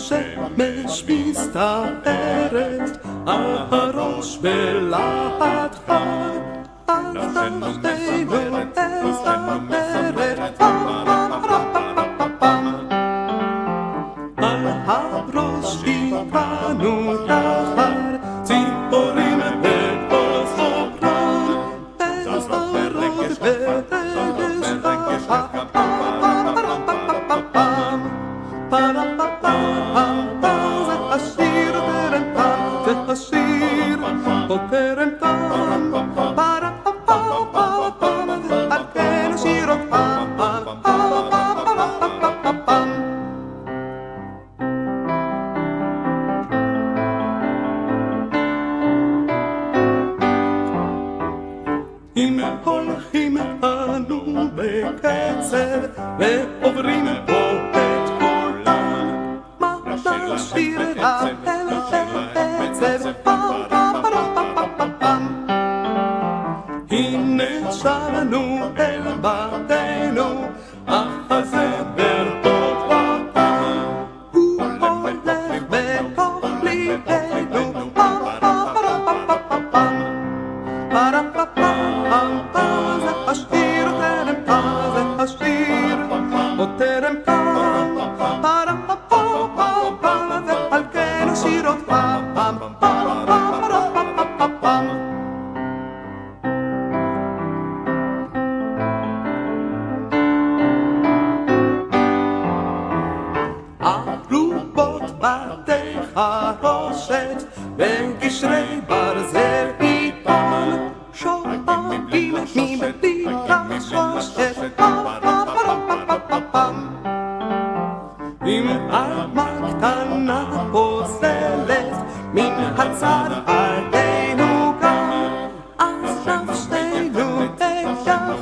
השמש מסתערת על הראש בלהט חד, אז תחתינו מסתערת על הראש איתנו יחד, ציפורים בכל סופרן, וזרות ורגש זה השיר טרם תם, זה השיר פה טרם תם, על כן השיר עוד פעם, אם הולכים אנו בקצב ועוברים פה את כולם, מה נשאיר להם בעצב? הנה שבנו אל בתינו, אך הזמר טוב אותם, הוא הולך בתוך ליבנו, זה השיר טרם תם, זה השיר עוד טרם תם, ועל כן השיר עוד פעם, ארובות בתי חרושת וגשרי ברזל איתן, שואגים מבלי לחשושת, אם אמה קטנה פוזלת מן הצד עלינו גם, אז נפשנו תיכף